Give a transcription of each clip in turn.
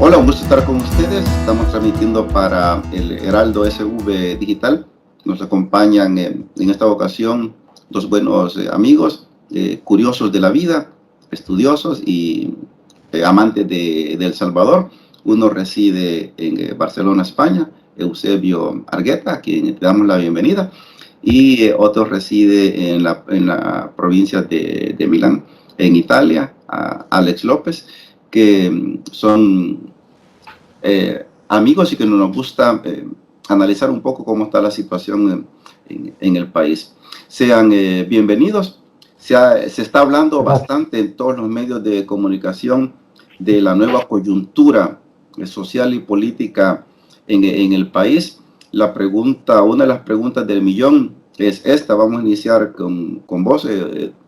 Hola, un gusto estar con ustedes. Estamos transmitiendo para el Heraldo SV Digital. Nos acompañan en esta ocasión dos buenos amigos, curiosos de la vida, estudiosos y amantes de El Salvador. Uno reside en Barcelona, España, Eusebio Argueta, a quien le damos la bienvenida, y otro reside en la provincia de Milán, en Italia, Alex López, que son amigos y que nos gusta analizar un poco cómo está la situación en el país. Sean bienvenidos. Se está hablando bastante en todos los medios de comunicación de la nueva coyuntura social y política en el país. Una de las preguntas del millón es esta. Vamos a iniciar con vos,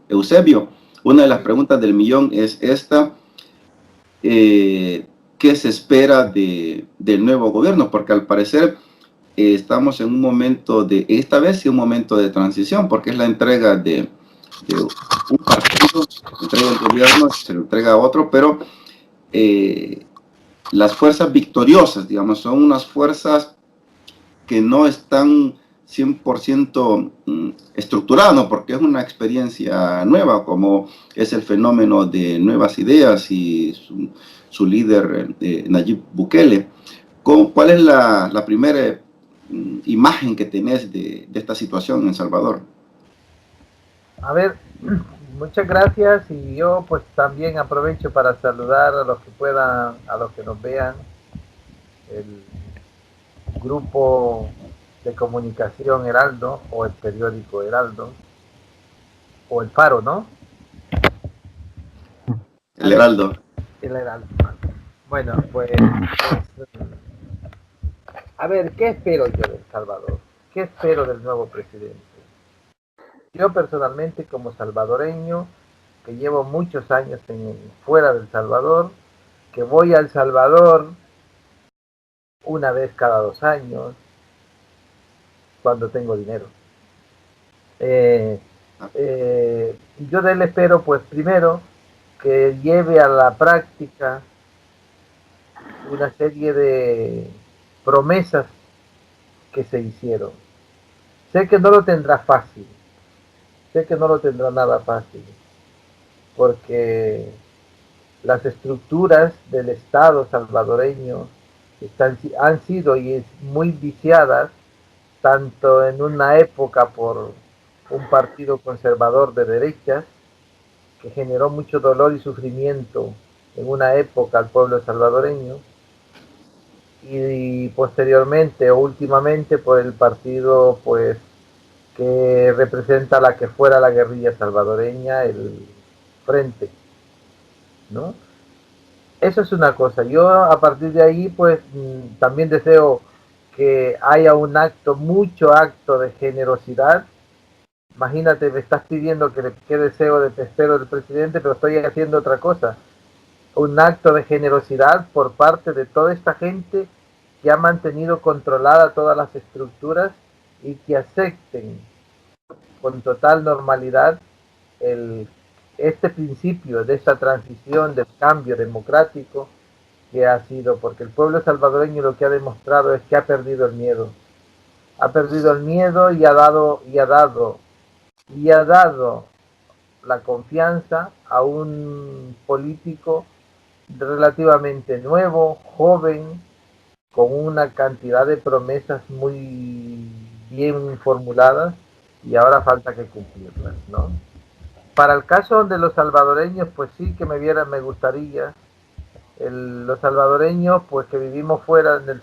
Eusebio. Una de las preguntas del millón es esta. ¿Qué se espera del nuevo gobierno? Porque al parecer estamos en un momento esta vez sí un momento de transición, porque es la entrega de un partido, entrega el gobierno, se lo entrega a otro, pero las fuerzas victoriosas, digamos, son unas fuerzas que no están 100% estructuradas, ¿no? Porque es una experiencia nueva, como es el fenómeno de nuevas ideas y su líder, Nayib Bukele. ¿Cuál es la primera imagen que tenés de esta situación en El Salvador? A ver, muchas gracias y yo pues también aprovecho para saludar a los que puedan, a los que nos vean, el grupo de comunicación Heraldo o el periódico Heraldo o el Faro, ¿no? El Heraldo. El Heraldo. Bueno, pues a ver, ¿qué espero yo de El Salvador? ¿Qué espero del nuevo presidente? Yo personalmente como salvadoreño, que llevo muchos años fuera del Salvador, que voy al Salvador una vez cada 2 años, cuando tengo dinero. Eh, yo de él espero, pues primero, que lleve a la práctica una serie de promesas que se hicieron. Sé que no lo tendrá fácil, sé que no lo tendrá nada fácil, porque las estructuras del Estado salvadoreño han sido y es muy viciadas, tanto en una época por un partido conservador de derechas que generó mucho dolor y sufrimiento en una época al pueblo salvadoreño, y posteriormente o últimamente por el partido pues que representa la que fuera la guerrilla salvadoreña, el Frente, ¿no? Eso es una cosa. Yo a partir de ahí pues también deseo que haya un acto, mucho acto de generosidad. Imagínate, me estás pidiendo qué deseo de espero del presidente, pero estoy haciendo otra cosa. Un acto de generosidad por parte de toda esta gente que ha mantenido controlada todas las estructuras y que acepten con total normalidad el, este principio de esta transición, del cambio democrático que ha sido, porque el pueblo salvadoreño lo que ha demostrado es que ha perdido el miedo. Ha perdido el miedo y ha dado la confianza a un político relativamente nuevo, joven, con una cantidad de promesas muy bien formuladas y ahora falta que cumplirlas, ¿no? Para el caso de los salvadoreños, pues sí que me gustaría, los salvadoreños, pues que vivimos fuera del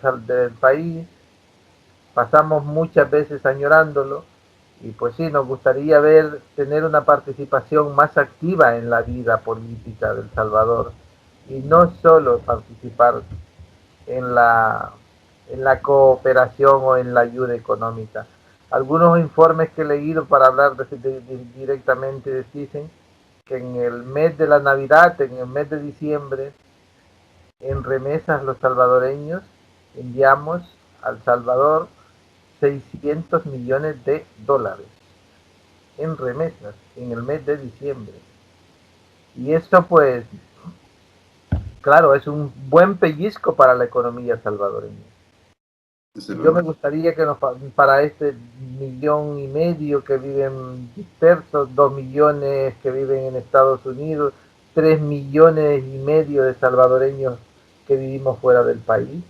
país, pasamos muchas veces añorándolo y pues sí, nos gustaría tener una participación más activa en la vida política del Salvador y no solo participar en la cooperación o en la ayuda económica. Algunos informes que he leído para hablar directamente dicen que en el mes de la Navidad, en el mes de diciembre, en remesas los salvadoreños enviamos al Salvador 600 millones de dólares en remesas en el mes de diciembre. Y esto pues claro, es un buen pellizco para la economía salvadoreña. Yo me gustaría que para este 1,5 millones que viven dispersos, 2 millones que viven en Estados Unidos, 3,5 millones de salvadoreños que vivimos fuera del país,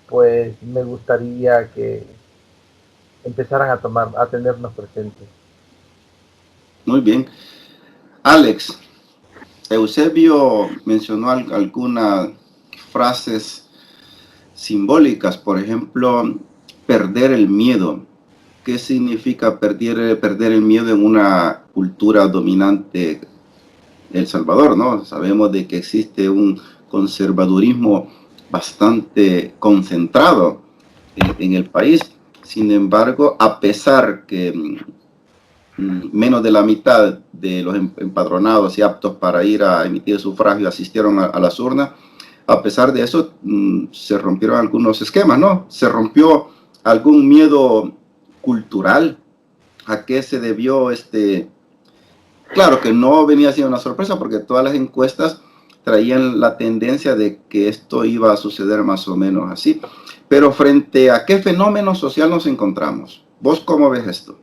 pues me gustaría que empezaran a tenernos presentes. Muy bien. Alex, Eusebio mencionó algunas frases simbólicas, por ejemplo, perder el miedo. ¿Qué significa perder el miedo en una cultura dominante de El Salvador, ¿no? Sabemos de que existe un conservadurismo bastante concentrado en el país. Sin embargo, a pesar que menos de la mitad de los empadronados y aptos para ir a emitir sufragio asistieron a las urnas, a pesar de eso se rompieron algunos esquemas, ¿no? Se rompió algún miedo cultural. ¿A qué se debió Claro que no venía siendo una sorpresa porque todas las encuestas traían la tendencia de que esto iba a suceder más o menos así. Pero frente a qué fenómeno social nos encontramos, ¿vos cómo ves esto?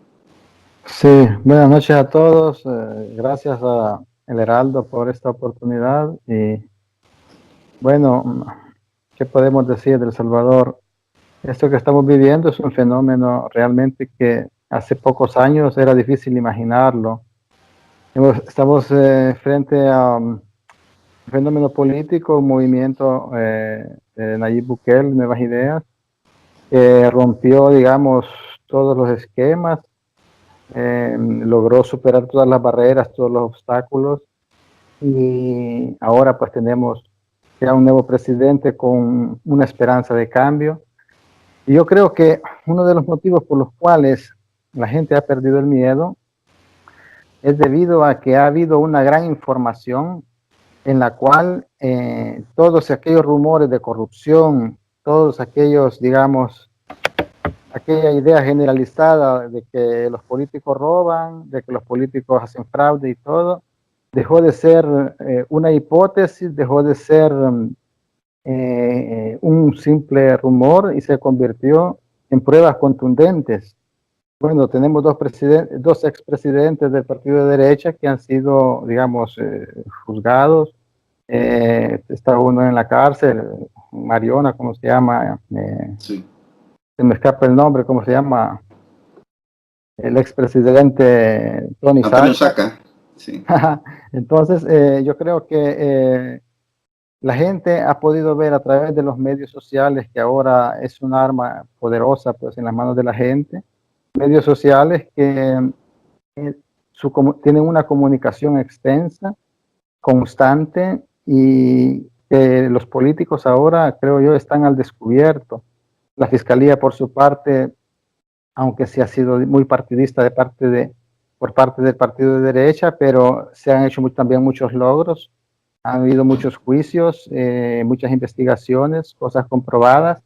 Sí, buenas noches a todos. Gracias a El Heraldo por esta oportunidad. Y bueno, ¿qué podemos decir de El Salvador? Esto que estamos viviendo es un fenómeno realmente que hace pocos años era difícil imaginarlo. Estamos frente a un fenómeno político, un movimiento de Nayib Bukele, Nuevas Ideas, que rompió, digamos, todos los esquemas. Logró superar todas las barreras, todos los obstáculos, y ahora pues tenemos ya un nuevo presidente con una esperanza de cambio. Y yo creo que uno de los motivos por los cuales la gente ha perdido el miedo es debido a que ha habido una gran información en la cual todos aquellos rumores de corrupción, todos aquellos, digamos, aquella idea generalizada de que los políticos roban, de que los políticos hacen fraude y todo, dejó de ser una hipótesis, dejó de ser un simple rumor y se convirtió en pruebas contundentes. Bueno, tenemos dos expresidentes del partido de derecha que han sido, digamos, juzgados. Está uno en la cárcel, Mariona, ¿cómo se llama? Sí. Se me escapa el nombre, ¿cómo se llama? El expresidente Tony Antonio Saca. Saca, sí. Entonces, yo creo que la gente ha podido ver a través de los medios sociales que ahora es un arma poderosa pues, en las manos de la gente. Medios sociales que tienen una comunicación extensa, constante, y que los políticos ahora, creo yo, están al descubierto. La Fiscalía, por su parte, aunque sí ha sido muy partidista por parte del partido de derecha, pero se han hecho también muchos logros. Han habido muchos juicios, muchas investigaciones, cosas comprobadas.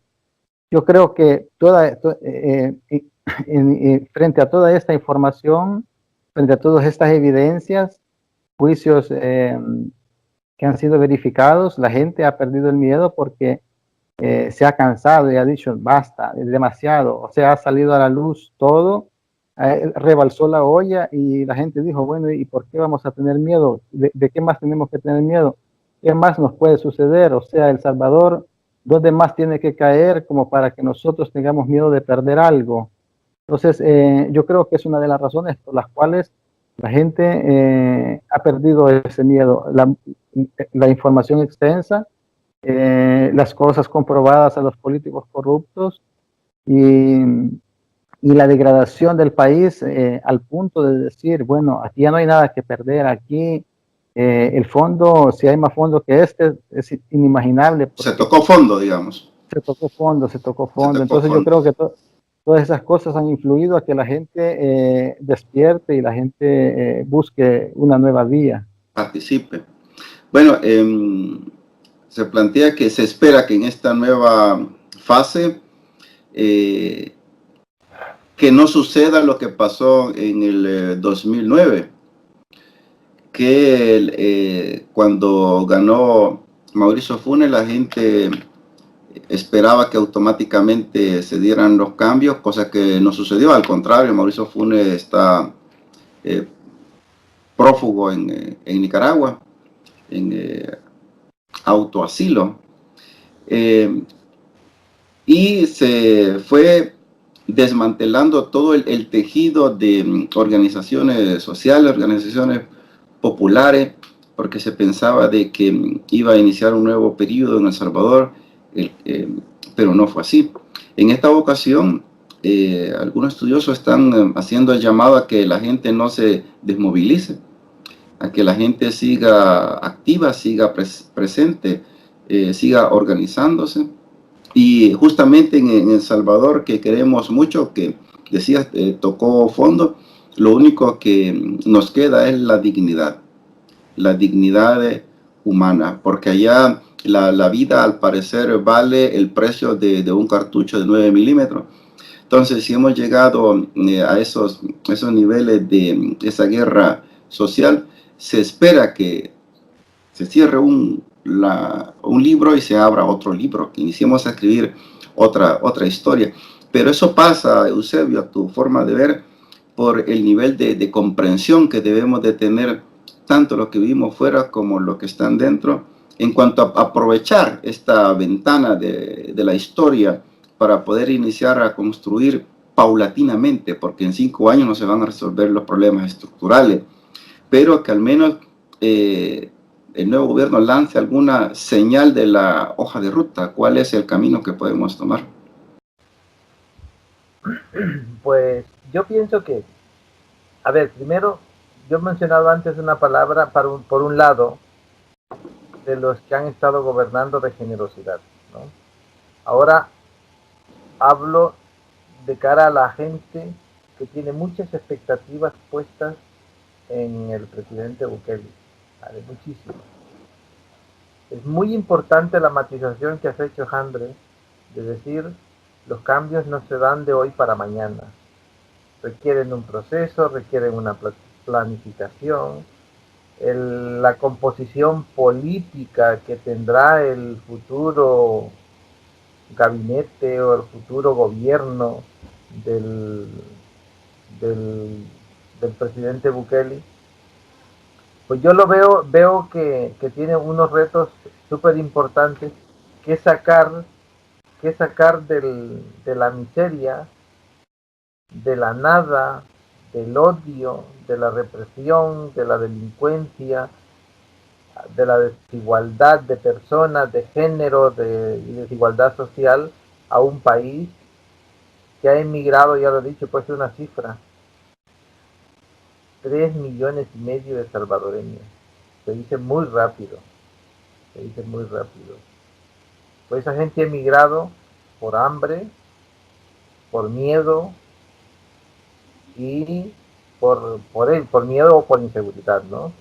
Yo creo que frente a toda esta información, frente a todas estas evidencias, juicios que han sido verificados, la gente ha perdido el miedo porque se ha cansado y ha dicho, basta, es demasiado. O sea, ha salido a la luz todo, rebalsó la olla y la gente dijo, bueno, ¿y por qué vamos a tener miedo? ¿De qué más tenemos que tener miedo? ¿Qué más nos puede suceder? O sea, El Salvador, ¿dónde más tiene que caer como para que nosotros tengamos miedo de perder algo? Entonces, yo creo que es una de las razones por las cuales la gente ha perdido ese miedo. La información extensa, las cosas comprobadas a los políticos corruptos y la degradación del país al punto de decir, bueno, aquí ya no hay nada que perder, aquí el fondo, si hay más fondo que este, es inimaginable. Se tocó fondo, digamos. Se tocó fondo, se tocó fondo. Entonces yo creo que todas esas cosas han influido a que la gente despierte y la gente busque una nueva vía. Participe. Bueno, se plantea que se espera que en esta nueva fase que no suceda lo que pasó en el 2009, que cuando ganó Mauricio Funes, la gente esperaba que automáticamente se dieran los cambios, cosa que no sucedió. Al contrario, Mauricio Funes está prófugo en Nicaragua, en autoasilo. Y se fue desmantelando todo el tejido de organizaciones sociales, organizaciones populares, porque se pensaba de que iba a iniciar un nuevo periodo en El Salvador, pero no fue así. En esta ocasión, algunos estudiosos están haciendo el llamado a que la gente no se desmovilice, a que la gente siga activa, siga presente, siga organizándose. Y justamente en El Salvador, que queremos mucho, que decías, tocó fondo, lo único que nos queda es la dignidad humana, porque allá la vida al parecer vale el precio de un cartucho de 9 milímetros. Entonces, si hemos llegado a esos niveles de esa guerra social, se espera que se cierre un libro y se abra otro libro, que iniciemos a escribir otra historia. Pero eso pasa, Eusebio, a tu forma de ver, por el nivel de comprensión que debemos de tener, tanto los que vivimos fuera como los que están dentro, en cuanto a aprovechar esta ventana de la historia para poder iniciar a construir paulatinamente, porque en 5 años no se van a resolver los problemas estructurales, pero que al menos el nuevo gobierno lance alguna señal de la hoja de ruta, cuál es el camino que podemos tomar. Pues yo pienso que, a ver, primero, yo he mencionado antes una palabra por un lado de los que han estado gobernando de generosidad, ¿no? Ahora hablo de cara a la gente que tiene muchas expectativas puestas en el presidente Bukele, ¿vale? Muchísimas. Es muy importante la matización que has hecho, Andre, de decir los cambios no se dan de hoy para mañana. Requieren un proceso, requieren una planificación, la composición política que tendrá el futuro gabinete o el futuro gobierno del, del presidente Bukele, pues yo lo veo que tiene unos retos súper importantes que sacar, de la miseria, de la nada, del odio, de la represión, de la delincuencia, de la desigualdad de personas, de género, y desigualdad social a un país que ha emigrado, ya lo he dicho, pues una cifra, 3,5 millones de salvadoreños. Se dice muy rápido, se dice muy rápido. Pues esa gente ha emigrado por hambre, por miedo y por miedo o por inseguridad, ¿no?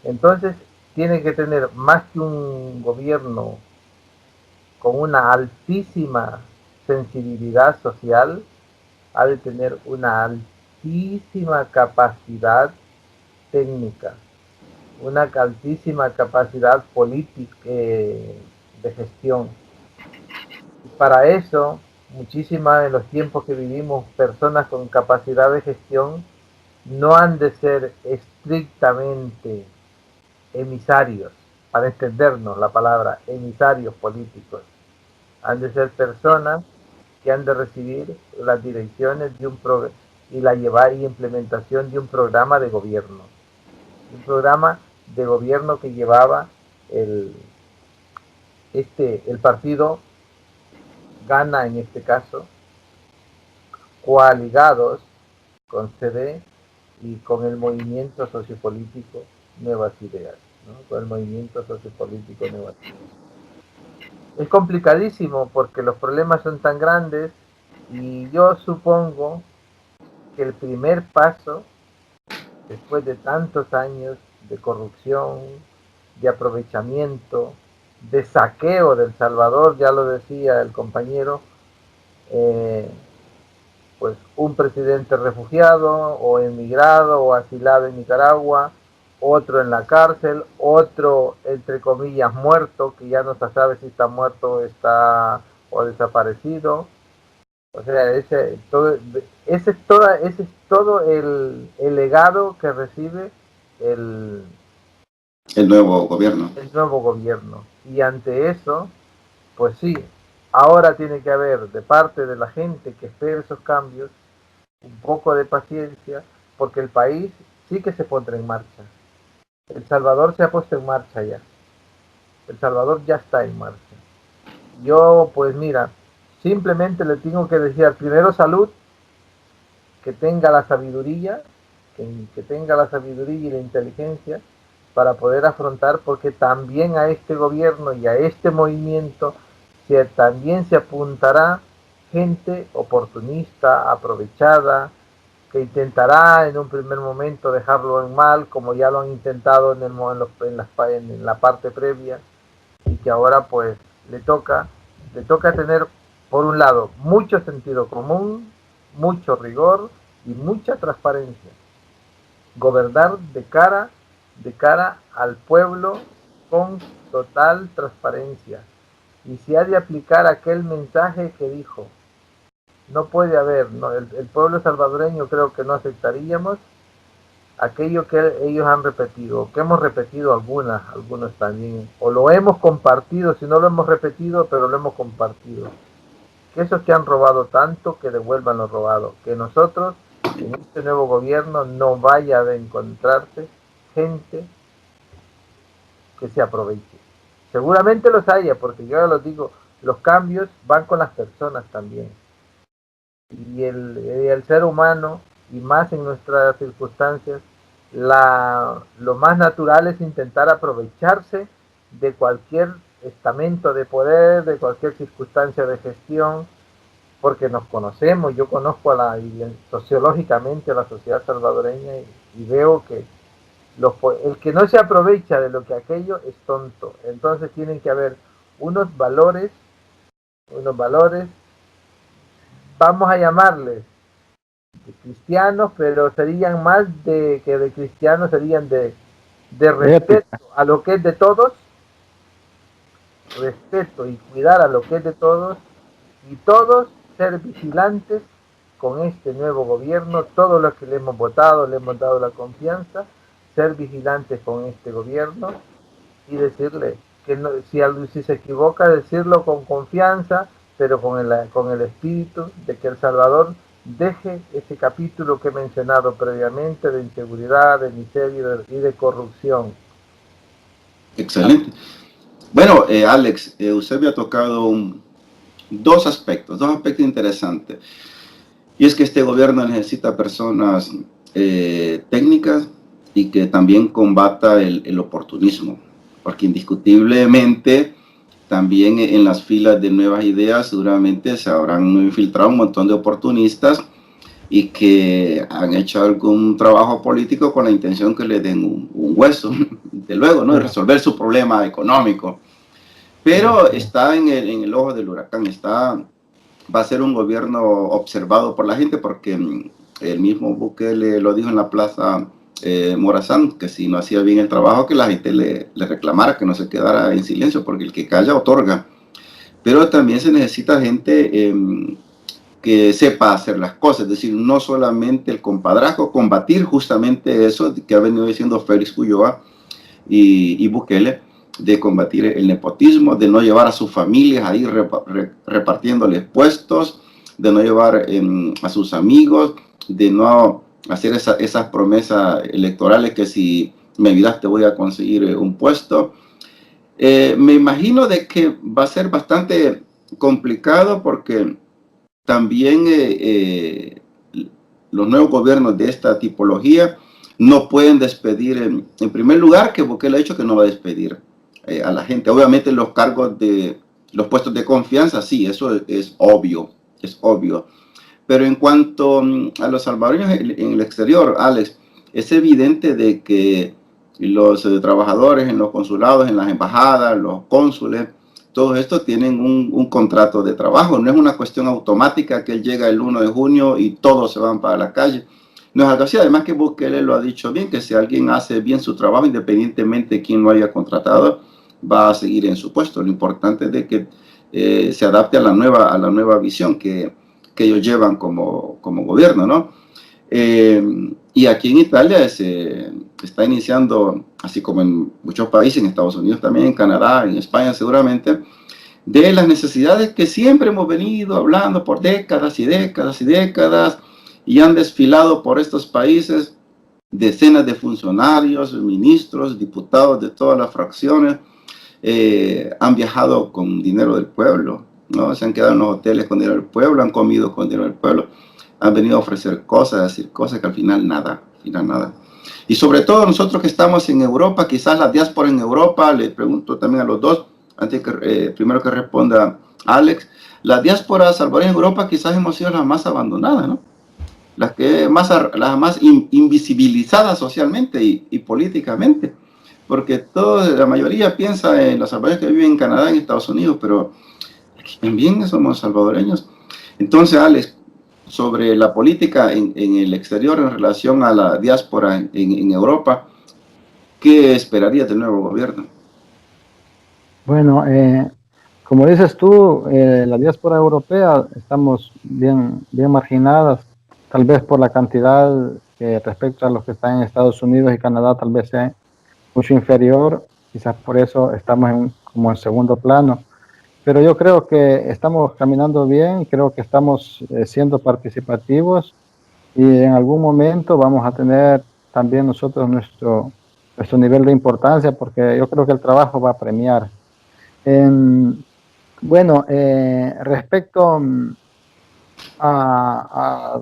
Entonces, tiene que tener más que un gobierno con una altísima sensibilidad social, ha de tener una altísima capacidad técnica, una altísima capacidad política de gestión. Y para eso, muchísimas en los tiempos que vivimos, personas con capacidad de gestión no han de ser estrictamente emisarios, para entendernos la palabra emisarios políticos. Han de ser personas que han de recibir las direcciones de un y la llevar y implementación de un programa de gobierno. Un programa de gobierno que llevaba el partido Gana, en este caso, coaligados con CD y con el movimiento sociopolítico Nuevas Ideas, ¿no? Con el movimiento sociopolítico Nuevas Ideas. Es complicadísimo porque los problemas son tan grandes y yo supongo que el primer paso, después de tantos años de corrupción, de aprovechamiento, de saqueo del Salvador, ya lo decía el compañero, pues un presidente refugiado o emigrado o asilado en Nicaragua, otro en la cárcel, otro entre comillas muerto, que ya no se sabe si está muerto o desaparecido. O sea, ese es todo el legado que recibe el, El nuevo gobierno. el nuevo gobierno. Y ante eso, pues sí, ahora tiene que haber de parte de la gente que espera esos cambios un poco de paciencia, porque el país sí que se pondrá en marcha. El Salvador se ha puesto en marcha ya. El Salvador ya está en marcha. Yo, pues mira, simplemente le tengo que decir primero salud, que tenga la sabiduría, que tenga la sabiduría y la inteligencia para poder afrontar, porque también a este gobierno y a este movimiento también se apuntará gente oportunista, aprovechada, que intentará en un primer momento dejarlo en mal, como ya lo han intentado en la parte previa, y que ahora pues le toca tener, por un lado, mucho sentido común, mucho rigor y mucha transparencia. Gobernar de cara al pueblo con total transparencia. Y si ha de aplicar aquel mensaje que dijo, no puede haber, no, el pueblo salvadoreño creo que no aceptaríamos aquello que ellos han repetido, que hemos repetido algunos también, o lo hemos compartido, si no lo hemos repetido, pero lo hemos compartido. Que esos que han robado tanto, que devuelvan lo robado. Que nosotros, en este nuevo gobierno, no vaya a encontrarse gente que se aproveche. Seguramente los haya, porque yo ya los digo, los cambios van con las personas también. Y el ser humano, y más en nuestras circunstancias, lo más natural es intentar aprovecharse de cualquier estamento de poder, de cualquier circunstancia de gestión, porque nos conocemos. Yo conozco sociológicamente a la sociedad salvadoreña y veo que el que no se aprovecha de lo que aquello es tonto. Entonces tienen que haber unos valores, vamos a llamarles de cristianos, pero serían más que de cristianos, serían de respeto a lo que es de todos, respeto y cuidar a lo que es de todos, y todos ser vigilantes con este nuevo gobierno, todos los que le hemos votado, le hemos dado la confianza, ser vigilantes con este gobierno y decirle que no, si se equivoca, decirlo con confianza, pero con el espíritu de que El Salvador deje ese capítulo que he mencionado previamente de inseguridad, de miseria y de corrupción. Excelente. Bueno, Alex, usted me ha tocado dos aspectos interesantes. Y es que este gobierno necesita personas técnicas y que también combata el oportunismo, porque indiscutiblemente también en las filas de Nuevas Ideas seguramente se habrán infiltrado un montón de oportunistas y que han hecho algún trabajo político con la intención que le den un hueso, de luego, ¿no? De resolver su problema económico. Pero está en el ojo del huracán, va a ser un gobierno observado por la gente, porque el mismo Bukele lo dijo en la plaza Morazán, que si no hacía bien el trabajo, que la gente le reclamara, que no se quedara en silencio, porque el que calla otorga. Pero también se necesita gente que sepa hacer las cosas, es decir, no solamente el compadrazgo, combatir justamente eso que ha venido diciendo Félix Ulloa y Bukele, de combatir el nepotismo, de no llevar a sus familias ahí repartiéndoles puestos, de no llevar a sus amigos, de no hacer esas promesas electorales que si me ayudas te voy a conseguir un puesto. Me imagino de que va a ser bastante complicado, porque también los nuevos gobiernos de esta tipología no pueden despedir, en primer lugar, que Bukele ha dicho que no va a despedir a la gente. Obviamente los cargos de los puestos de confianza, sí, eso es obvio. Pero en cuanto a los salvadoreños en el exterior, Alex, es evidente de que los trabajadores en los consulados, en las embajadas, los cónsules, todos estos tienen un contrato de trabajo. No es una cuestión automática que él llega el 1 de junio y todos se van para la calle. no es algo así. Además que Bukele lo ha dicho bien, que si alguien hace bien su trabajo, independientemente de quién lo haya contratado, va a seguir en su puesto. Lo importante es de que se adapte a la nueva visión que ellos llevan como gobierno, ¿no? Y aquí en Italia se está iniciando, así como en muchos países, en Estados Unidos también, en Canadá, en España seguramente, de las necesidades que siempre hemos venido hablando por décadas y décadas y décadas, y han desfilado por estos países decenas de funcionarios, ministros, diputados de todas las fracciones, han viajado con dinero del pueblo, ¿no? Se han quedado en los hoteles con dinero del pueblo, han comido con dinero del pueblo, han venido a ofrecer cosas, a decir cosas que al final nada. Y sobre todo nosotros que estamos en Europa, quizás la diáspora en Europa, le pregunto también a los dos, antes que primero que responda Alex, la diáspora salvadoreña en Europa quizás hemos sido las más abandonadas, ¿no? Las más invisibilizadas socialmente y políticamente, porque la mayoría piensa en los salvadoreños que viven en Canadá, en Estados Unidos, pero también somos salvadoreños. Entonces, Alex, sobre la política en el exterior en relación a la diáspora en Europa, ¿qué esperarías del nuevo gobierno? Bueno, como dices tú, la diáspora europea estamos bien marginadas, tal vez por la cantidad que respecto a los que están en Estados Unidos y Canadá tal vez sea mucho inferior, quizás por eso estamos como en segundo plano. Pero yo creo que estamos caminando bien, creo que estamos siendo participativos y en algún momento vamos a tener también nosotros nuestro nivel de importancia, porque yo creo que el trabajo va a premiar. Bueno, respecto a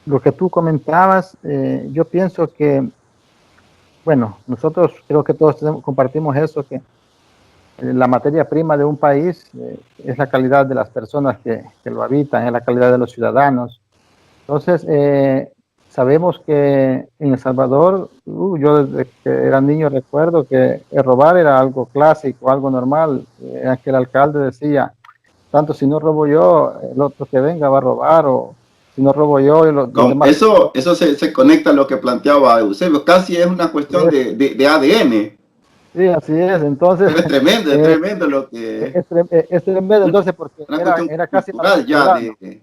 lo que tú comentabas, yo pienso que, bueno, nosotros creo que todos compartimos eso, que la materia prima de un país es la calidad de las personas que lo habitan, es la calidad de los ciudadanos. Entonces, sabemos que en El Salvador, yo desde que era niño recuerdo que robar era algo clásico, algo normal. Que el alcalde decía, tanto si no robo yo, el otro que venga va a robar, o si no robo yo, los demás. Eso se conecta a lo que planteaba Eusebio, casi es una cuestión de ADN. Sí, así es. Entonces, pero es tremendo lo que... Es tremendo, entonces, porque era casi cultural ya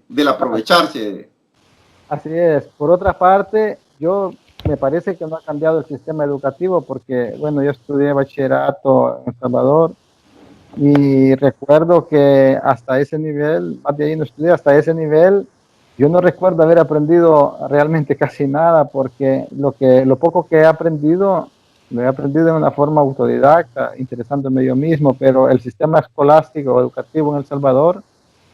del aprovecharse. Así es. Por otra parte, me parece que no ha cambiado el sistema educativo, porque, bueno, yo estudié bachillerato en El Salvador y recuerdo que hasta ese nivel, más de ahí no estudié, hasta ese nivel, yo no recuerdo haber aprendido realmente casi nada, porque lo poco que he aprendido, lo he aprendido de una forma autodidacta, interesándome yo mismo, pero el sistema escolástico educativo en El Salvador,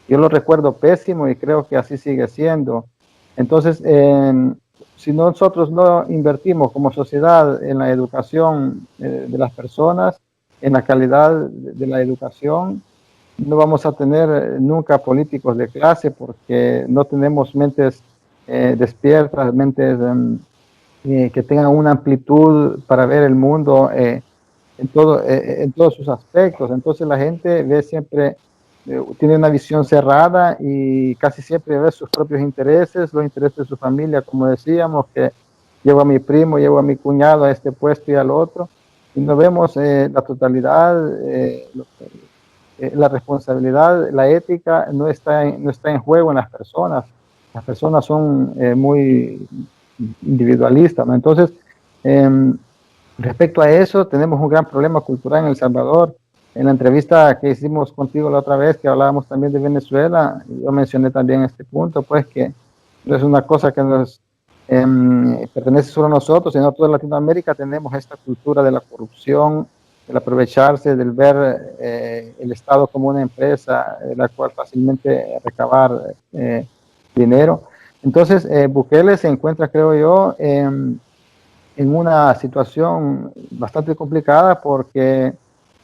yo lo recuerdo pésimo y creo que así sigue siendo. Entonces, si nosotros no invertimos como sociedad en la educación de las personas, en la calidad de la educación, no vamos a tener nunca políticos de clase, porque no tenemos mentes despiertas, mentes que tengan una amplitud para ver el mundo en todos sus aspectos. Entonces la gente ve siempre, tiene una visión cerrada y casi siempre ve sus propios intereses, los intereses de su familia, como decíamos, que llevo a mi primo, llevo a mi cuñado a este puesto y al otro, y no vemos la totalidad, la responsabilidad, la ética no está en juego en las personas. Las personas son muy individualistas, ¿no? Entonces, respecto a eso, tenemos un gran problema cultural en El Salvador. En la entrevista que hicimos contigo la otra vez, que hablábamos también de Venezuela, yo mencioné también este punto, pues que no es una cosa que nos pertenece solo a nosotros, sino a toda Latinoamérica. Tenemos esta cultura de la corrupción, del aprovecharse, del ver el Estado como una empresa de la cual fácilmente recabar dinero. Entonces, Bukele se encuentra, creo yo, en una situación bastante complicada, porque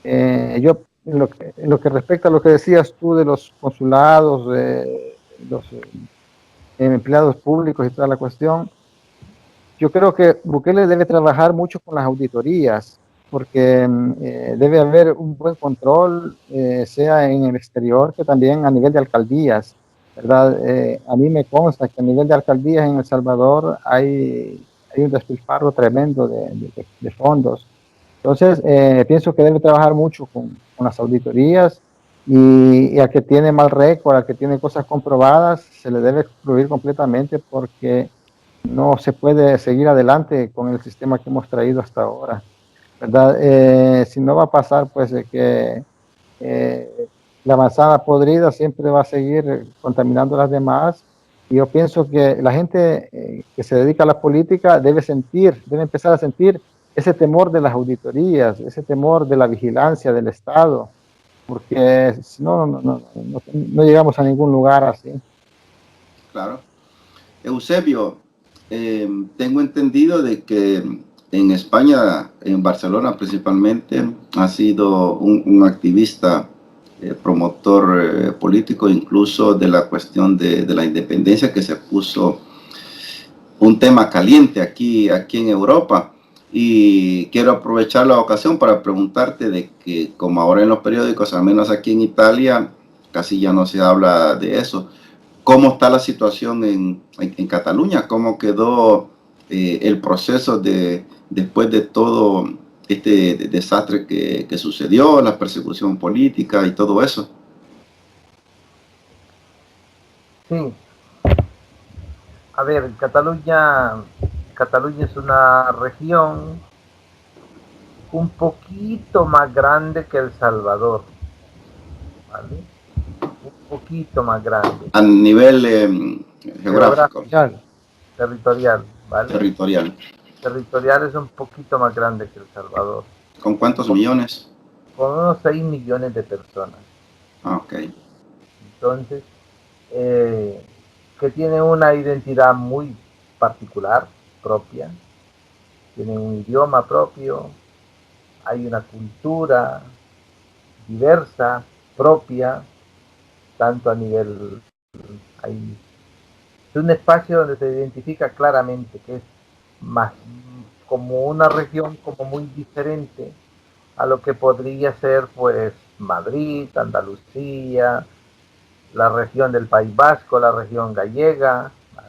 yo, en lo que respecta a lo que decías tú de los consulados, los empleados públicos y toda la cuestión, yo creo que Bukele debe trabajar mucho con las auditorías, porque debe haber un buen control, sea en el exterior que también a nivel de alcaldías. ¿verdad? A mí me consta que a nivel de alcaldías en El Salvador hay un despilfarro tremendo de fondos. Entonces, pienso que debe trabajar mucho con las auditorías y al que tiene mal récord, al que tiene cosas comprobadas, se le debe excluir completamente porque no se puede seguir adelante con el sistema que hemos traído hasta ahora, ¿verdad? Si no va a pasar, pues, que la manzana podrida siempre va a seguir contaminando a las demás. Y yo pienso que la gente que se dedica a la política debe empezar a sentir ese temor de las auditorías, ese temor de la vigilancia del Estado, porque si no, no llegamos a ningún lugar así. Claro. Eusebio, tengo entendido de que en España, en Barcelona principalmente, ha sido un activista, promotor político, incluso de la cuestión de la independencia, que se puso un tema caliente aquí en Europa. Y quiero aprovechar la ocasión para preguntarte de que, como ahora en los periódicos, al menos aquí en Italia, casi ya no se habla de eso. ¿Cómo está la situación en Cataluña? ¿Cómo quedó el proceso después de todo este desastre que sucedió, la persecución política y todo eso? Sí, a ver, Cataluña es una región un poquito más grande que El Salvador, ¿vale? Un poquito más grande. A nivel geográfico, Territorial, ¿vale? territorial. Territorial es un poquito más grande que El Salvador. ¿Con cuántos millones? Con unos 6 millones de personas. Ah, ok. Entonces, que tiene una identidad muy particular, propia, tienen un idioma propio, hay una cultura diversa, propia, tanto a nivel... es un espacio donde se identifica claramente que es más como una región como muy diferente a lo que podría ser pues Madrid, Andalucía, la región del País Vasco, la región gallega, ¿vale?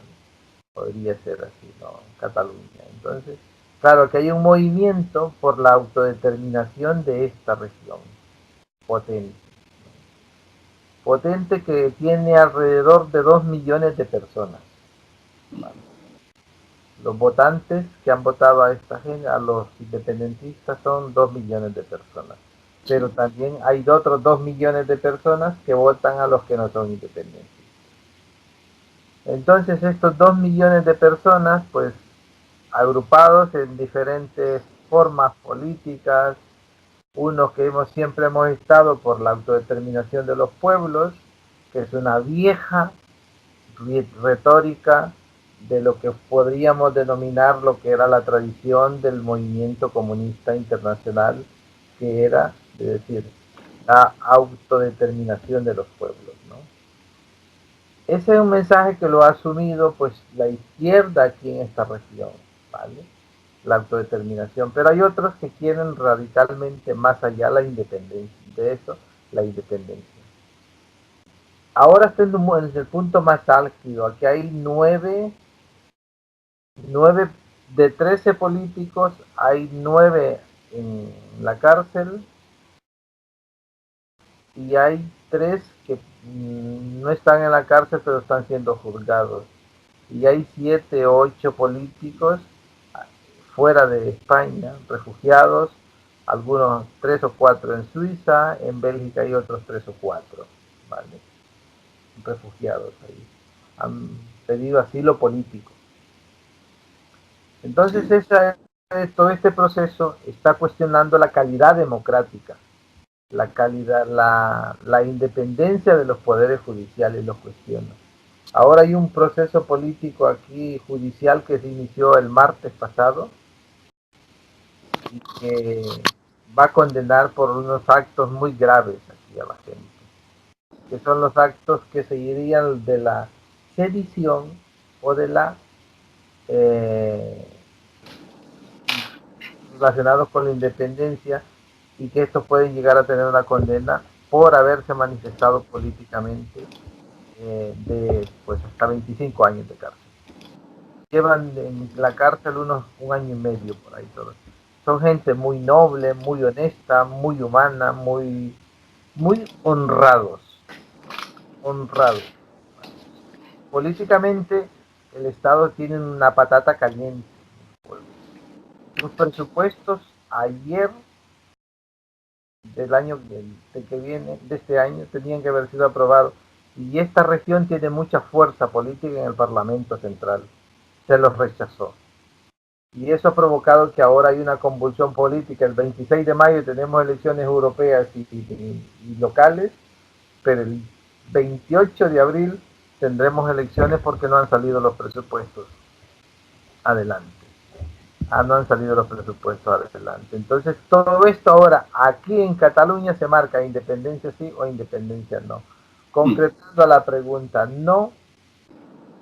Podría ser así, ¿no? Cataluña. Entonces, claro que hay un movimiento por la autodeterminación de esta región, potente. Potente que tiene alrededor de 2 millones de personas. ¿Vale? Los votantes que han votado a esta gente, a los independentistas, son 2 millones de personas. Pero también hay otros 2 millones de personas que votan a los que no son independientes. Entonces estos 2 millones de personas, pues agrupados en diferentes formas políticas, unos que siempre hemos estado por la autodeterminación de los pueblos, que es una vieja retórica de lo que podríamos denominar lo que era la tradición del movimiento comunista internacional, que era, es decir, la autodeterminación de los pueblos, ¿no? Ese es un mensaje que lo ha asumido pues la izquierda aquí en esta región, ¿vale? La autodeterminación, pero hay otros que quieren radicalmente más allá la independencia, de eso, la independencia. Ahora está en el punto más álgido, aquí hay 9 de 13 políticos, hay 9 en la cárcel y hay 3 que no están en la cárcel pero están siendo juzgados. Y hay 7 o 8 políticos fuera de España, refugiados, algunos 3 o 4 en Suiza, en Bélgica hay otros 3 o 4, ¿vale? Refugiados ahí. Han pedido asilo político. Entonces todo este proceso está cuestionando la calidad democrática, la independencia de los poderes judiciales los cuestiona. Ahora hay un proceso político aquí judicial que se inició el martes pasado y que va a condenar por unos actos muy graves aquí a la gente, que son los actos que seguirían de la sedición o de la relacionados con la independencia y que estos pueden llegar a tener una condena por haberse manifestado políticamente de pues hasta 25 años de cárcel. Llevan en la cárcel un año y medio por ahí todos. Son gente muy noble, muy honesta, muy humana, muy honrados. Políticamente, el Estado tiene una patata caliente. Los presupuestos ayer del año que viene, de este año, tenían que haber sido aprobados. Y esta región tiene mucha fuerza política en el Parlamento Central. Se los rechazó. Y eso ha provocado que ahora hay una convulsión política. El 26 de mayo tenemos elecciones europeas y locales, pero el 28 de abril tendremos elecciones porque no han salido los presupuestos adelante. No han salido los presupuestos adelante. Entonces, todo esto ahora, aquí en Cataluña se marca independencia sí o independencia no. Concretando a la pregunta, no,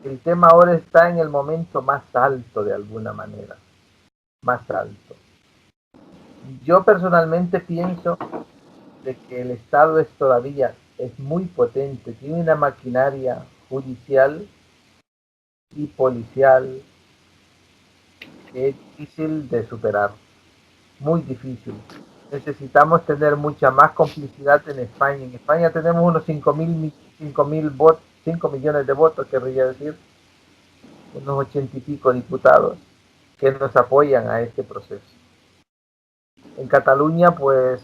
el tema ahora está en el momento más alto de alguna manera. Más alto. Yo personalmente pienso de que el Estado es muy potente, tiene una maquinaria judicial y policial que es difícil de superar, muy difícil. Necesitamos tener mucha más complicidad en España. En España tenemos unos 5 millones de votos, querría decir, unos 80 y pico diputados que nos apoyan a este proceso. En Cataluña, pues,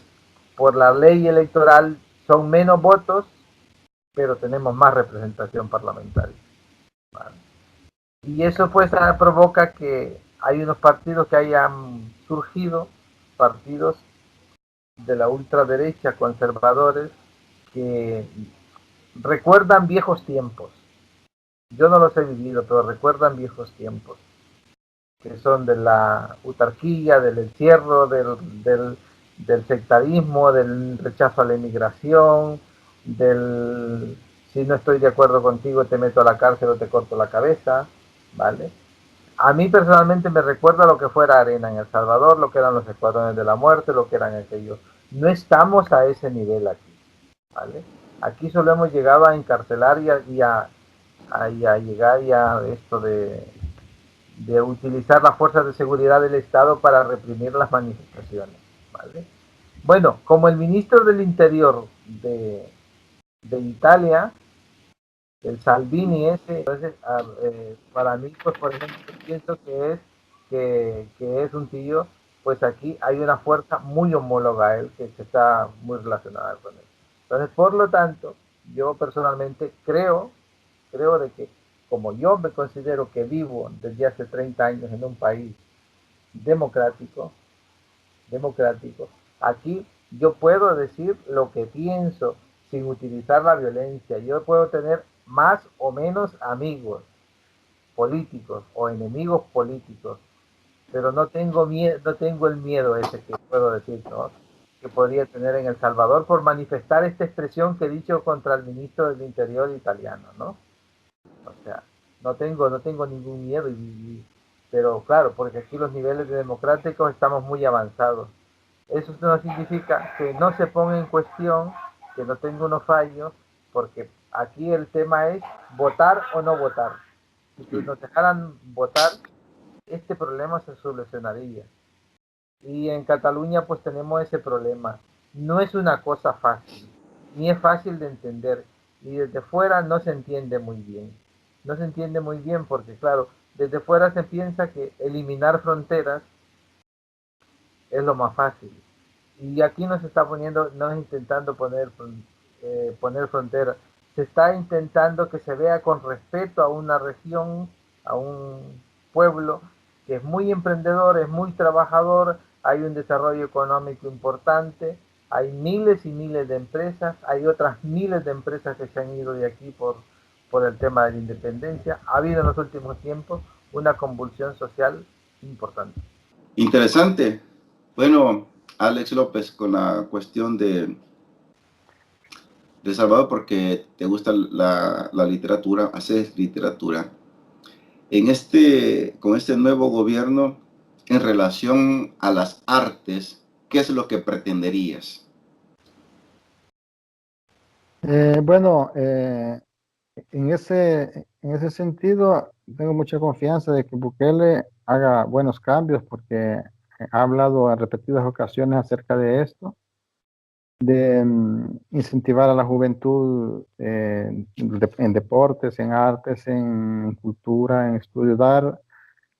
por la ley electoral son menos votos, pero tenemos más representación parlamentaria. ¿Vale? Y eso pues provoca que hay unos partidos que hayan surgido, partidos de la ultraderecha conservadores que recuerdan viejos tiempos. Yo no los he vivido, pero recuerdan viejos tiempos, que son de la autarquía, del encierro, del sectarismo, del rechazo a la inmigración, del si no estoy de acuerdo contigo te meto a la cárcel o te corto la cabeza, ¿vale? A mí personalmente me recuerda lo que fuera Arena en El Salvador, lo que eran los escuadrones de la muerte, lo que eran aquellos. No estamos a ese nivel aquí, ¿vale? Aquí solo hemos llegado a encarcelar y a llegar ya a esto de utilizar las fuerzas de seguridad del Estado para reprimir las manifestaciones, ¿vale? Bueno, como el ministro del Interior de Italia, el Salvini ese, entonces para mí, pues por ejemplo, pienso que es un tío, pues aquí hay una fuerza muy homóloga a él que está muy relacionada con él. Entonces, por lo tanto, yo personalmente creo de que como yo me considero que vivo desde hace 30 años en un país democrático, aquí yo puedo decir lo que pienso sin utilizar la violencia. Yo puedo tener más o menos amigos políticos o enemigos políticos, pero no tengo miedo, no tengo el miedo ese que puedo decir, ¿no? Que podría tener en El Salvador por manifestar esta expresión que he dicho contra el ministro del Interior italiano, ¿no? O sea, no tengo ningún miedo, pero claro, porque aquí los niveles de democráticos estamos muy avanzados. Eso no significa que no se ponga en cuestión, que no tenga unos fallos, porque aquí el tema es votar o no votar. Si nos dejaran votar, este problema se solucionaría. Y en Cataluña pues tenemos ese problema. No es una cosa fácil, ni es fácil de entender. Y desde fuera no se entiende muy bien. No se entiende muy bien porque, claro, desde fuera se piensa que eliminar fronteras es lo más fácil. Y aquí no se está poniendo, no es intentando poner fronteras. Se está intentando que se vea con respeto a una región, a un pueblo que es muy emprendedor, es muy trabajador, hay un desarrollo económico importante, hay miles y miles de empresas, hay otras miles de empresas que se han ido de aquí por el tema de la independencia. Ha habido en los últimos tiempos una convulsión social importante. Interesante. Bueno, Alex López, con la cuestión de Salvador, porque te gusta la literatura, haces literatura. Con este nuevo gobierno, en relación a las artes, ¿qué es lo que pretenderías? Bueno, En ese sentido, tengo mucha confianza de que Bukele haga buenos cambios porque ha hablado en repetidas ocasiones acerca de esto, de incentivar a la juventud en deportes, en artes, en cultura, en estudios,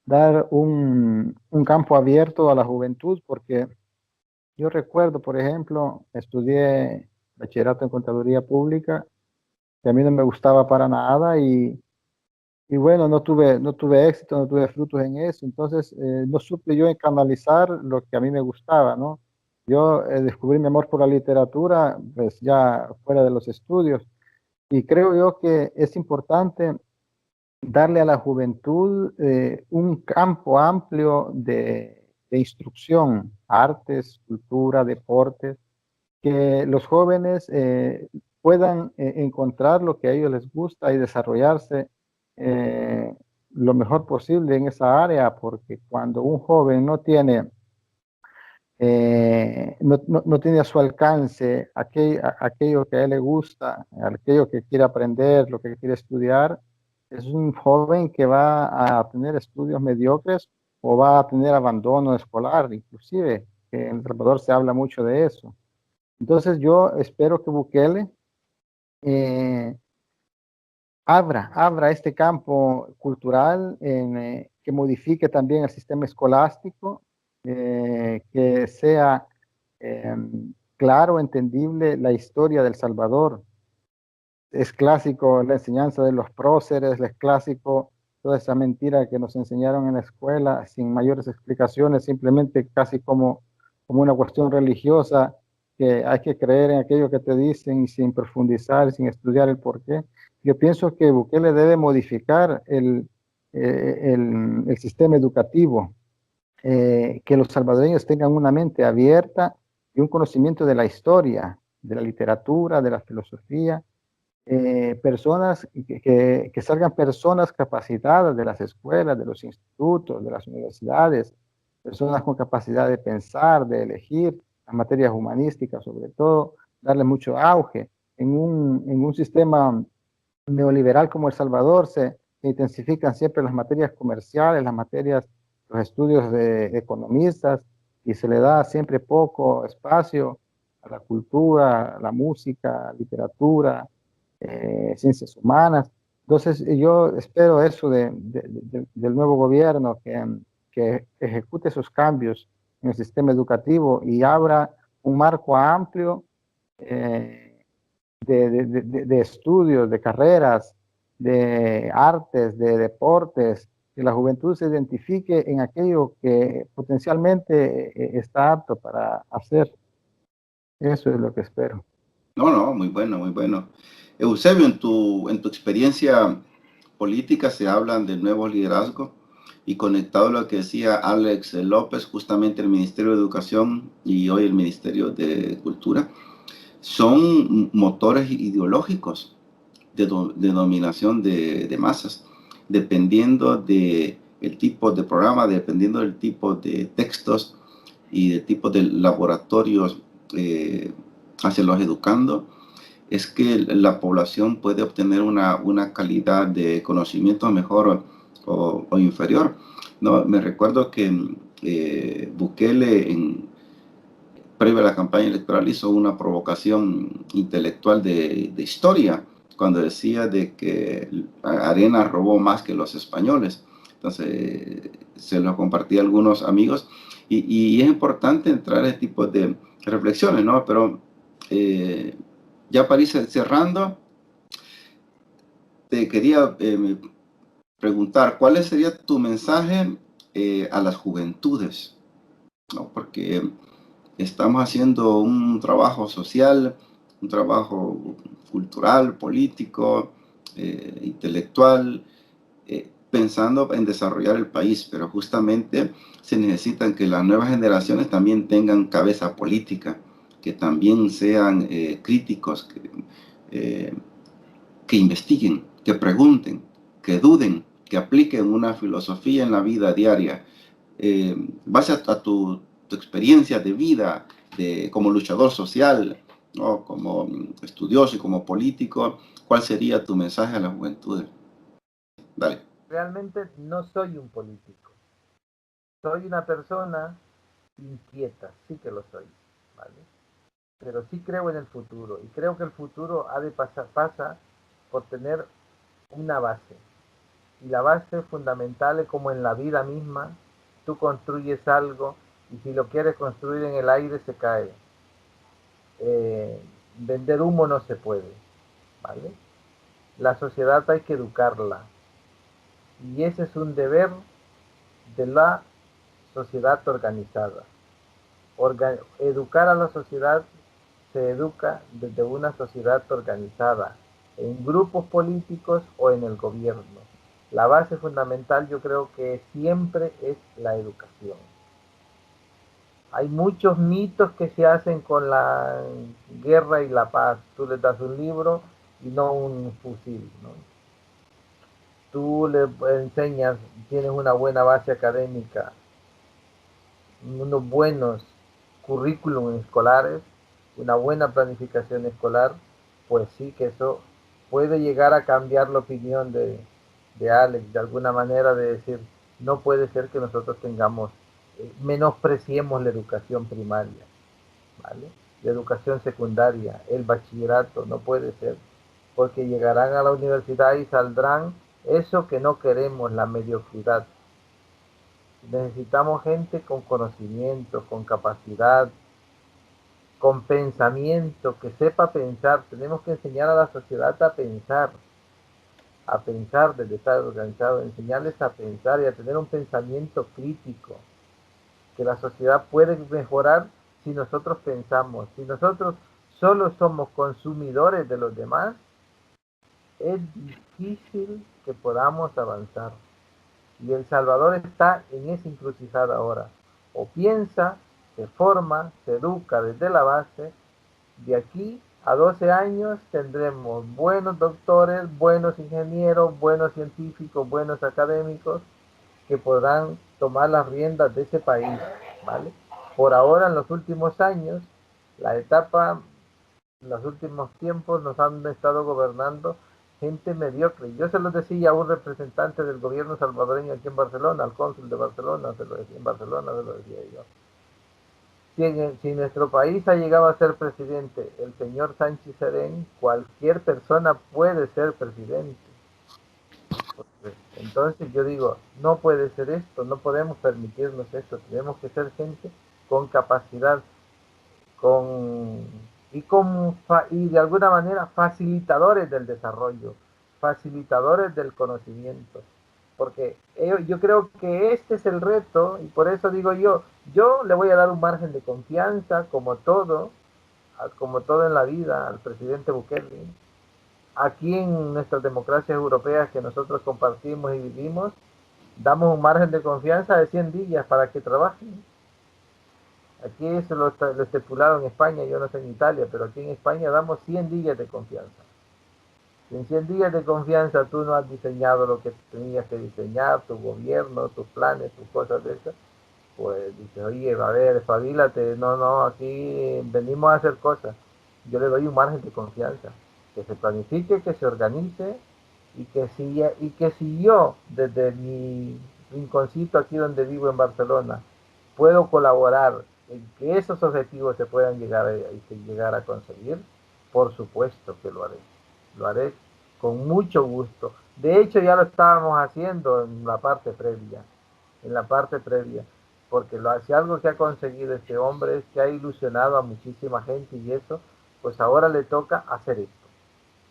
dar un campo abierto a la juventud, porque yo recuerdo, por ejemplo, estudié bachillerato en contaduría pública, que a mí no me gustaba para nada y bueno, no tuve éxito, no tuve frutos en eso, entonces no supe yo canalizar lo que a mí me gustaba, ¿no? Yo descubrí mi amor por la literatura, pues ya fuera de los estudios, y creo yo que es importante darle a la juventud un campo amplio de instrucción, artes, cultura, deportes, que los jóvenes puedan encontrar lo que a ellos les gusta y desarrollarse eh, lo mejor posible en esa área, porque cuando un joven no tiene a su alcance aquello que a él le gusta, aquello que quiere aprender, lo que quiere estudiar, es un joven que va a tener estudios mediocres o va a tener abandono escolar, inclusive, que en El Salvador se habla mucho de eso. Entonces yo espero que Bukele eh, abra este campo cultural, que modifique también el sistema escolástico, que sea eh, claro, entendible la historia del Salvador. Es clásico la enseñanza de los próceres, es clásico toda esa mentira que nos enseñaron en la escuela sin mayores explicaciones, simplemente casi como una cuestión religiosa, que hay que creer en aquello que te dicen y sin profundizar, sin estudiar el porqué. Yo pienso que Bukele debe modificar el sistema educativo, que los salvadoreños tengan una mente abierta y un conocimiento de la historia, de la literatura, de la filosofía, personas que salgan personas capacitadas de las escuelas, de los institutos, de las universidades, personas con capacidad de pensar, de elegir, las materias humanísticas sobre todo, darle mucho auge. En un sistema neoliberal como El Salvador se intensifican siempre las materias comerciales, los estudios de economistas, y se le da siempre poco espacio a la cultura, a la música, literatura, ciencias humanas. Entonces, yo espero eso del nuevo gobierno, que ejecute esos cambios en el sistema educativo y abra un marco amplio de estudios, de carreras, de artes, de deportes, que la juventud se identifique en aquello que potencialmente está apto para hacer. Eso es lo que espero. No, no, muy bueno, muy bueno. Eusebio, en tu experiencia política se hablan de nuevo liderazgo y conectado a lo que decía Alex López, justamente el Ministerio de Educación y hoy el Ministerio de Cultura, son motores ideológicos de dominación de masas, dependiendo del tipo de programa, dependiendo del tipo de textos y del tipo de laboratorios hacia los educando, es que la población puede obtener una calidad de conocimiento mejor o inferior. No, me recuerdo que Bukele, previo a la campaña electoral, hizo una provocación intelectual de historia, cuando decía de que Arena robó más que los españoles. Entonces, se lo compartí a algunos amigos, y es importante entrar en ese tipo de reflexiones, ¿no? Pero ya para ir cerrando, te quería preguntar, ¿cuál sería tu mensaje a las juventudes? ¿No? Porque estamos haciendo un trabajo social, un trabajo cultural, político, intelectual, pensando en desarrollar el país, pero justamente se necesitan que las nuevas generaciones también tengan cabeza política, que también sean críticos, que investiguen, que pregunten, que duden, que apliquen una filosofía en la vida diaria. Base a tu experiencia de vida como luchador social, ¿no? Como estudioso y como político, ¿Cuál sería tu mensaje a la juventud? Dale. Realmente no soy un político. Soy una persona inquieta, sí que lo soy, ¿vale? Pero sí creo en el futuro y creo que el futuro pasa por tener una base. Y la base fundamental es como en la vida misma, tú construyes algo y si lo quieres construir en el aire se cae. Vender humo no se puede, ¿vale? La sociedad hay que educarla y ese es un deber de la sociedad organizada. Educar a la sociedad se educa desde una sociedad organizada, en grupos políticos o en el gobierno. La base fundamental yo creo que siempre es la educación. Hay muchos mitos que se hacen con la guerra y la paz. Tú les das un libro y no un fusil, ¿no? Tú le enseñas, tienes una buena base académica, unos buenos currículum escolares, una buena planificación escolar, pues sí que eso puede llegar a cambiar la opinión de Alex, de alguna manera de decir, no puede ser que nosotros tengamos, menospreciemos la educación primaria, ¿vale? La educación secundaria, el bachillerato, no puede ser, porque llegarán a la universidad y saldrán eso que no queremos, la mediocridad. Necesitamos gente con conocimiento, con capacidad, con pensamiento, que sepa pensar. Tenemos que enseñar a la sociedad a pensar desde estar organizado, enseñarles a pensar y a tener un pensamiento crítico, que la sociedad puede mejorar si nosotros pensamos. Si nosotros solo somos consumidores de los demás, es difícil que podamos avanzar. Y El Salvador está en esa encrucijada ahora. O piensa, se forma, se educa desde la base. De aquí a 12 años tendremos buenos doctores, buenos ingenieros, buenos científicos, buenos académicos que podrán tomar las riendas de ese país, ¿vale? Por ahora, en los últimos años, la etapa, en los últimos tiempos nos han estado gobernando gente mediocre. Yo se lo decía a un representante del gobierno salvadoreño aquí en Barcelona, al cónsul de Barcelona, se lo decía en Barcelona, se lo decía yo. Si nuestro país ha llegado a ser presidente el señor Sánchez Serén, cualquier persona puede ser presidente. Entonces yo digo, no puede ser esto, no podemos permitirnos esto, tenemos que ser gente con capacidad, con y de alguna manera facilitadores del desarrollo, facilitadores del conocimiento, porque yo creo que este es el reto y por eso digo yo le voy a dar un margen de confianza como todo en la vida al presidente Bukele. Aquí en nuestras democracias europeas que nosotros compartimos y vivimos, damos un margen de confianza de 100 días para que trabajen. Aquí eso lo estipulado en España, yo no sé en Italia, pero aquí en España damos 100 días de confianza. Si en 100 días de confianza tú no has diseñado lo que tenías que diseñar, tu gobierno, tus planes, tus cosas de esas, pues dices, oye, a ver, espabilate, no, aquí venimos a hacer cosas. Yo le doy un margen de confianza, que se planifique, que se organice y que si yo desde mi rinconcito aquí donde vivo en Barcelona puedo colaborar en que esos objetivos se puedan llegar a conseguir, por supuesto que lo haré. Lo haré con mucho gusto. De hecho, ya lo estábamos haciendo en la parte previa, porque lo hace algo que ha conseguido este hombre es que ha ilusionado a muchísima gente y eso, pues ahora le toca hacer esto,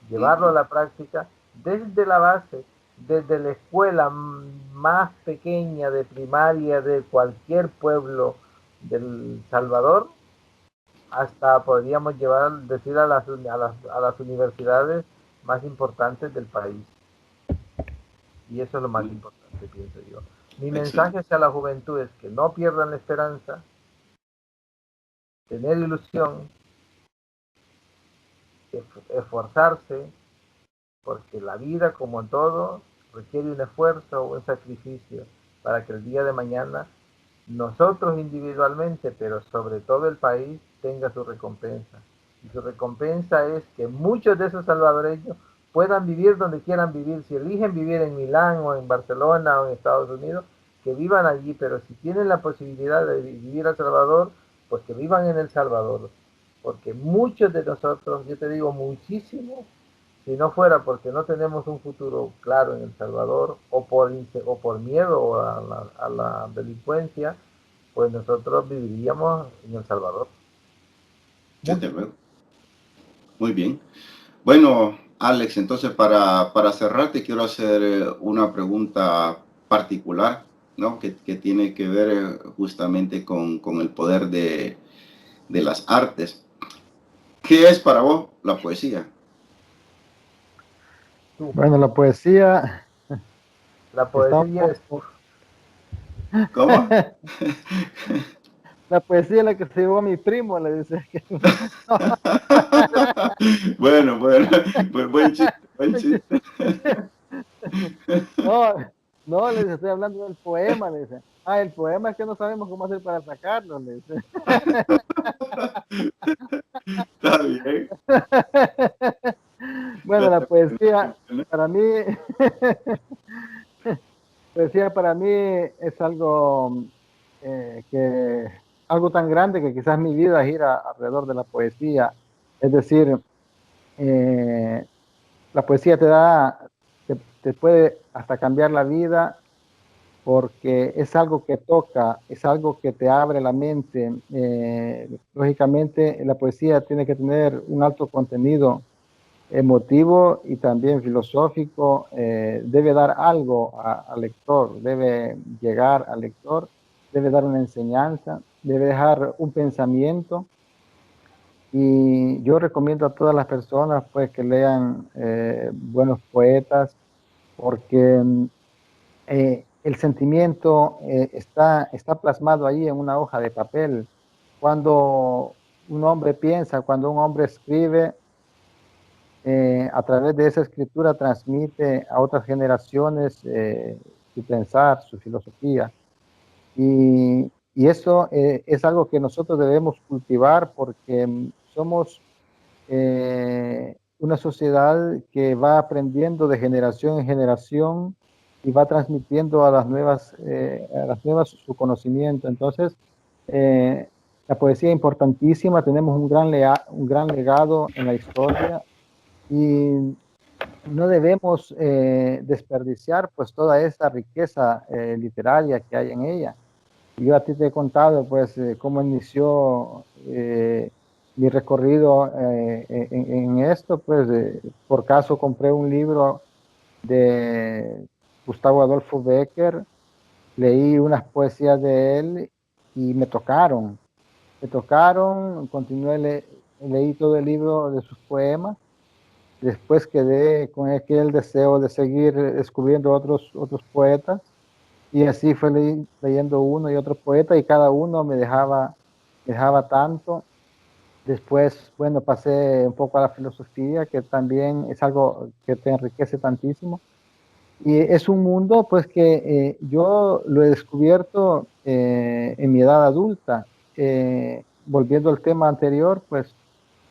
llevarlo a la práctica desde la base, desde la escuela más pequeña de primaria de cualquier pueblo del Salvador, hasta podríamos decir a las universidades más importantes del país. Y eso es lo más importante, pienso yo. Mi mensaje hacia la juventud es que no pierdan la esperanza, tener ilusión, esforzarse, porque la vida, como todo, requiere un esfuerzo o un sacrificio para que el día de mañana nosotros individualmente, pero sobre todo el país, tenga su recompensa. Y su recompensa es que muchos de esos salvadoreños puedan vivir donde quieran vivir. Si eligen vivir en Milán o en Barcelona o en Estados Unidos, que vivan allí, pero si tienen la posibilidad de vivir en El Salvador, pues que vivan en El Salvador, porque muchos de nosotros, yo te digo muchísimos, si no fuera porque no tenemos un futuro claro en El Salvador o por miedo a la delincuencia, pues nosotros viviríamos en El Salvador. Desde luego. Muy bien. Bueno, Alex, entonces para cerrar te quiero hacer una pregunta particular, ¿no? Que tiene que ver justamente con el poder de las artes. ¿Qué es para vos la poesía? Bueno, la poesía, La está un poesía es... poco... ¿Cómo? La poesía es la que se llevó a mi primo, le dice. Bueno, buen chiste, buen chiste. No, no, le dice, estoy hablando del poema, le dice. Ah, el poema es que no sabemos cómo hacer para sacarlo, le dice. Está bien. Bueno, la poesía para mí, poesía para mí es algo algo tan grande que quizás mi vida gira alrededor de la poesía. Es decir, eh, la poesía te puede hasta cambiar la vida porque es algo que toca, es algo que te abre la mente. Lógicamente, la poesía tiene que tener un alto contenido emotivo y también filosófico. Debe dar algo al lector, debe llegar al lector, debe dar una enseñanza, debe dejar un pensamiento. Y yo recomiendo a todas las personas pues que lean buenos poetas porque el sentimiento está plasmado ahí en una hoja de papel. Cuando un hombre piensa, cuando un hombre escribe, a través de esa escritura transmite a otras generaciones su pensar, su filosofía. Y eso es algo que nosotros debemos cultivar porque somos una sociedad que va aprendiendo de generación en generación y va transmitiendo a las nuevas su conocimiento. Entonces, la poesía es importantísima, tenemos un gran legado en la historia y no debemos desperdiciar pues toda esa riqueza literaria que hay en ella. Yo a ti te he contado pues cómo inició mi recorrido en esto, pues por caso compré un libro de Gustavo Adolfo Bécquer, leí unas poesías de él y me tocaron, leí todo el libro de sus poemas. Después quedé con aquel deseo de seguir descubriendo otros poetas y así fue leyendo uno y otro poeta y cada uno me dejaba tanto. Después, bueno, pasé un poco a la filosofía, que también es algo que te enriquece tantísimo. Y es un mundo, pues, que yo lo he descubierto en mi edad adulta. Volviendo al tema anterior, pues,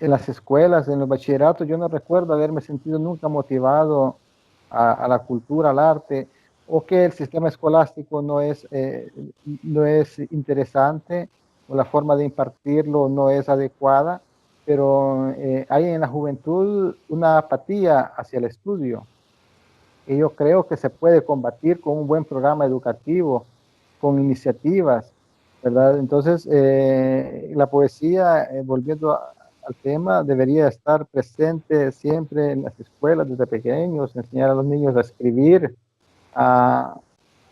en las escuelas, en los bachilleratos, yo no recuerdo haberme sentido nunca motivado a la cultura, al arte, o que el sistema escolástico no es interesante, o la forma de impartirlo no es adecuada, pero hay en la juventud una apatía hacia el estudio. Y yo creo que se puede combatir con un buen programa educativo, con iniciativas, ¿verdad? Entonces, la poesía, al tema, debería estar presente siempre en las escuelas desde pequeños, enseñar a los niños a escribir, a,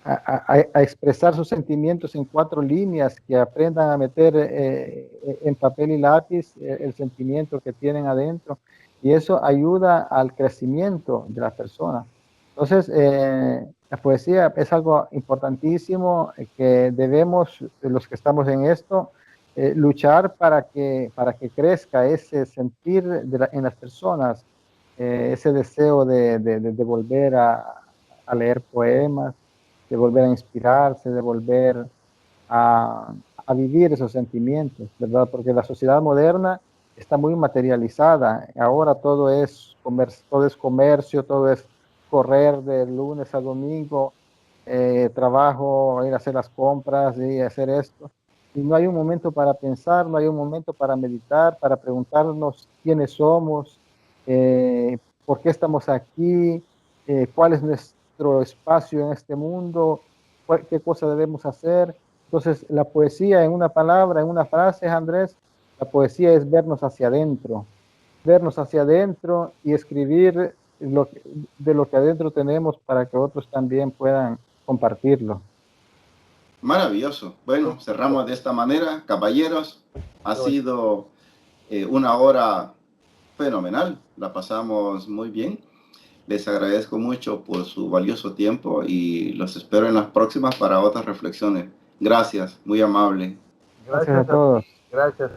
a expresar sus sentimientos en 4 líneas, que aprendan a meter en papel y lápiz el sentimiento que tienen adentro, y eso ayuda al crecimiento de la persona. Entonces, la poesía es algo importantísimo que debemos, los que estamos en esto, luchar para que crezca ese sentir en las personas, ese deseo de volver a leer poemas, de volver a inspirarse, de volver a vivir esos sentimientos, ¿verdad? Porque la sociedad moderna está muy materializada. Ahora todo es comercio, todo es correr de lunes a domingo, trabajo, ir a hacer las compras y hacer esto. Y no hay un momento para pensar, no hay un momento para meditar, para preguntarnos quiénes somos, por qué estamos aquí, cuál es nuestro espacio en este mundo, qué cosa debemos hacer. Entonces, la poesía, en una palabra, en una frase, Andrés, la poesía es vernos hacia adentro y escribir de lo que adentro tenemos para que otros también puedan compartirlo. Maravilloso. Bueno, cerramos de esta manera. Caballeros, ha sido una hora fenomenal. La pasamos muy bien. Les agradezco mucho por su valioso tiempo y los espero en las próximas para otras reflexiones. Gracias, muy amable. Gracias a todos. Gracias.